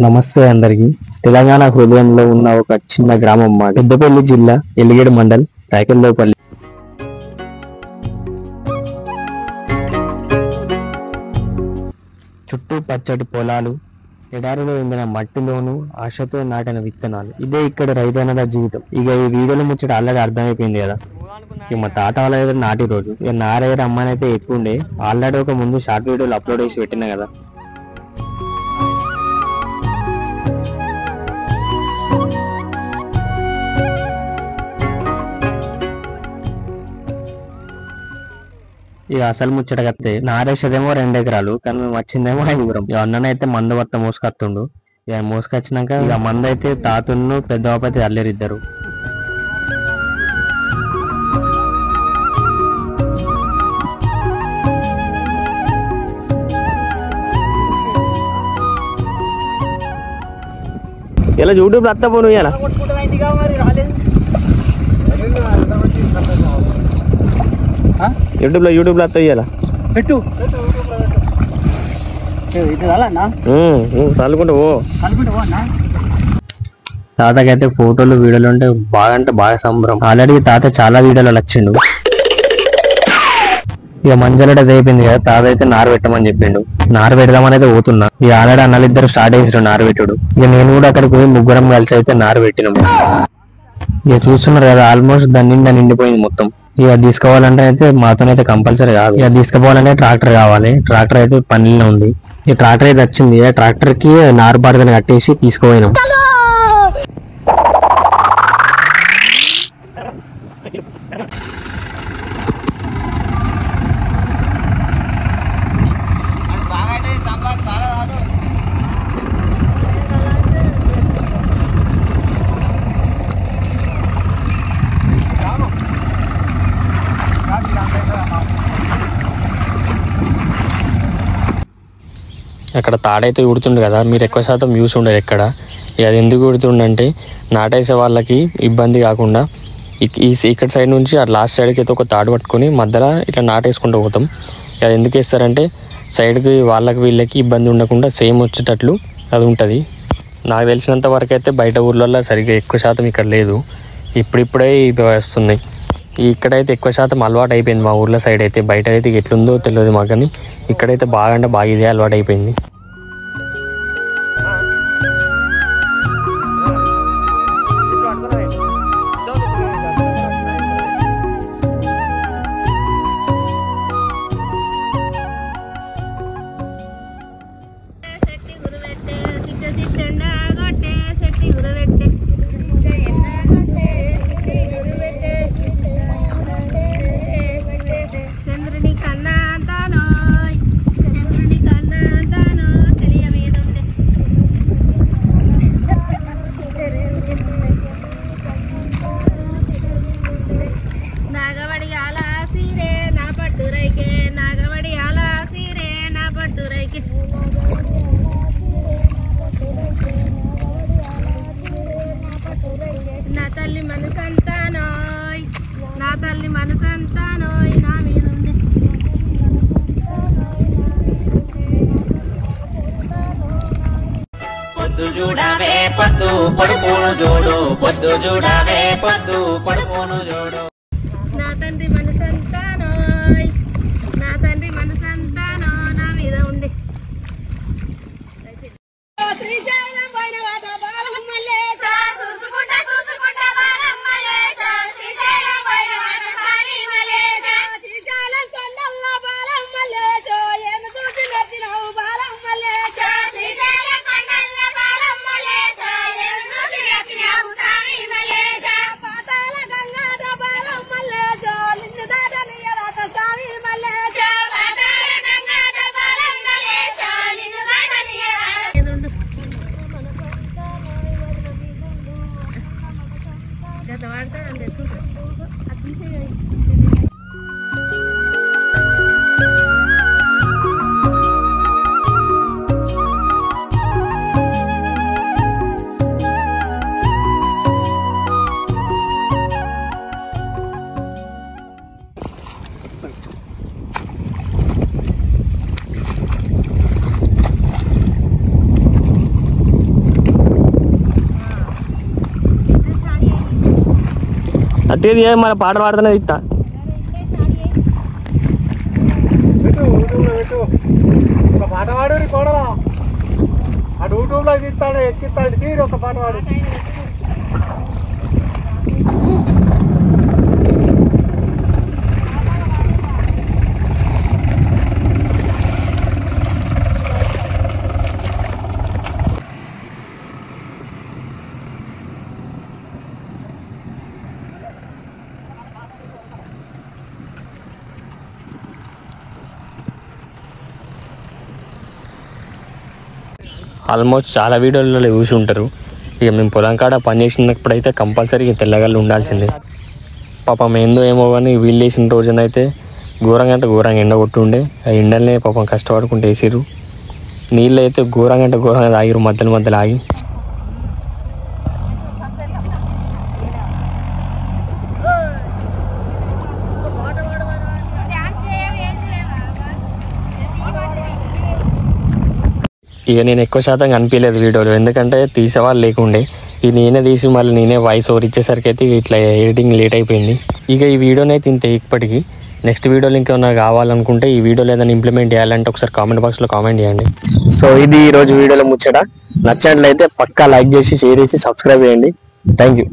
నమస్తే అందరికి. తెలంగాణ హృదయంలో ఉన్న ఒక చిన్న గ్రామం మా పెద్దపల్లి జిల్లా ఎలిగేడు మండల్ రాయకల్లోపల్లి. చుట్టూ పచ్చటి పొలాలు, ఎడారిలో ఎండిన మట్టిలోను ఆశతో నాటిన విత్తనాలు. ఇదే ఇక్కడ రైతన్నల జీవితం. ఇక ఈ వీడియోలో ముచ్చట ఆల్రెడీ అర్థమైపోయింది కదా. ఇక మా తాత వాళ్ళ దగ్గర నాటి రోజు ఇక నారైన అమ్మాయినైతే ఎక్కువ ఉండే. ఆల్రెడీ ఒక ముందు షార్ట్ వీడియోలు అప్లోడ్ చేసి పెట్టినా కదా. ఇక అసలు ముచ్చట కత్తే నారేసేదేమో 2 ఎకరాలు, కానీ మేము వచ్చిందేమో 5 ఇక అన్ననైతే మందు వత్త మోసుకొస్తుండు. ఇక మోసుకొచ్చినాక ఇక మందు అయితే తాతును పెద్ద బాపైతే అల్లేరిద్దరు. ఇలా యూట్యూబ్ అత్త పోను ఇలా యూట్యూబ్ లో అత్త ఇయ్యాల పెట్టు చల్లుకుంటూ పో. తాతకైతే ఫోటోలు వీడియోలు అంటే బాగా సంబరం. ఆల్రెడీ తాత చాలా వీడియోలు వచ్చిండు. ఇక మంజలడ అయిపోయింది కదా, తాత అయితే నారు పెట్టమని చెప్పిండు. నారు పెడదామని అయితే పోతున్నా. ఇక ఆల్రెడీ అన్నలిద్దరు స్టార్ట్ చేసారు నారు పెట్టుడు. ఇక నేను కూడా అక్కడికి పోయి ముగ్గురం కలిసి అయితే నారు పెట్టినాము. ఇక చూస్తున్నారు కదా, ఆల్మోస్ట్ దాని నిండా నిండిపోయింది మొత్తం. ఇక తీసుకోవాలంటే అయితే మాతోనైతే కంపల్సరీ కాదు. ఇక తీసుకోవాలంటే ట్రాక్టర్ కావాలి. ట్రాక్టర్ అయితే పనిలో ఉంది. ఈ ట్రాక్టర్ అయితే వచ్చింది. ట్రాక్టర్ కి నారు బాటని కట్టేసి తీసుకుపోయినాం. అక్కడ తాడైతే ఉడుతుండే కదా, మీరు ఎక్కువ శాతం యూస్ ఉండరు ఎక్కడ. అది ఎందుకు ఉడుతుండంటే నాటేసే వాళ్ళకి ఇబ్బంది కాకుండా ఇక్కడ సైడ్ నుంచి ఆ లాస్ట్ సైడ్కి అయితే ఒక తాడు పట్టుకొని మధ్యలో ఇట్లా నాటేసుకుంటూ పోతాం. అది ఎందుకు వేస్తారంటే సైడ్కి వాళ్ళకి వీళ్ళకి ఇబ్బంది ఉండకుండా సేమ్ వచ్చేటట్లు అది ఉంటుంది. నాకు తెలిసినంత వరకు అయితే బయట ఊర్లలో సరిగ్గా ఎక్కువ శాతం ఇక్కడ లేదు. ఇప్పుడిప్పుడే వస్తున్నాయి. ఇక్కడైతే ఎక్కువ శాతం అలవాటు అయిపోయింది మా ఊర్లో సైడ్ అయితే. బయట అయితే ఎట్లుందో తెలియదు మాకు, కానీ ఇక్కడైతే బాగా ఇదే అలవాటు అయిపోయింది. పొద్దు చూడవే పొద్దు పడుకోను జోడు, పొద్దు చూడవే పొద్దు పడుకోను జోడు. నా తండ్రి మనసంతానో, నా తండ్రి మనసంతానో నా మీద ఉండి. శ్రీశైలం పోయిన వాట బాలమ్మ లేట, చూసుకుంటా చూసుకుంటా బాలమ్మ లేట, శ్రీశైలం పోయిన వాట సాలిమ లేట, శ్రీశైలం కొండల్లో బాలమ్మ లేట, ఏమి చూసి నచ్చినావు బాలమ్మ లేట, శ్రీశైలం కొండల్లో బాలమ్మ లేట, ఏమి చూసి నచ్చినావు సాలిమ లేట, పాతాల గంగాధ బాల గట్టిది మన పాట పాడుతూనే ఇస్తా. ఒక పాట పాడు కోడలా అటు యూట్యూబ్లో తీస్తాడు ఎక్కిస్తాడు తీరు ఒక పాట పాడు. ఆల్మోస్ట్ చాలా వీడియోలలో చూసి ఉంటారు. ఇక మేము పొలం కాడ పని చేసినప్పుడు అయితే కంపల్సరీ తెల్లగళ్ళు ఉండాల్సిందే. పాపం ఏందో ఏమో కానీ వీళ్ళు వేసిన రోజునైతే ఘోరంగా అంటే ఘోరంగా ఎండ కొట్టుండే. ఆ ఎండలనే పాపం కష్టపడుకుంటూ వేసిరు. నీళ్ళు అయితే ఘోరంగా అంటే ఘోరంగా తాగిరు మధ్యలో మధ్యలో ఆగి. ఇక నేను ఎక్కువ శాతం కనిపించలేదు వీడియోలో, ఎందుకంటే తీసేవాళ్ళు లేకుండే. ఇది నేనే తీసి మళ్ళీ నేనే వాయిస్ ఓవర్ ఇచ్చేసరికి అయితే ఇట్లా ఎడిటింగ్ లేట్ అయిపోయింది. ఇక ఈ వీడియోని అయితే ఇంతే ఇప్పటికి. నెక్స్ట్ వీడియోలో ఇంకేమైనా కావాలనుకుంటే ఈ వీడియోలో ఏదైనా ఇంప్లిమెంట్ చేయాలంటే ఒకసారి కామెంట్ బాక్స్లో కామెంట్ చేయండి. సో ఇది ఈరోజు వీడియోలో ముచ్చట. నచ్చినట్లయితే పక్కా లైక్ చేసి షేర్ చేసి సబ్స్క్రైబ్ చేయండి. Thank you.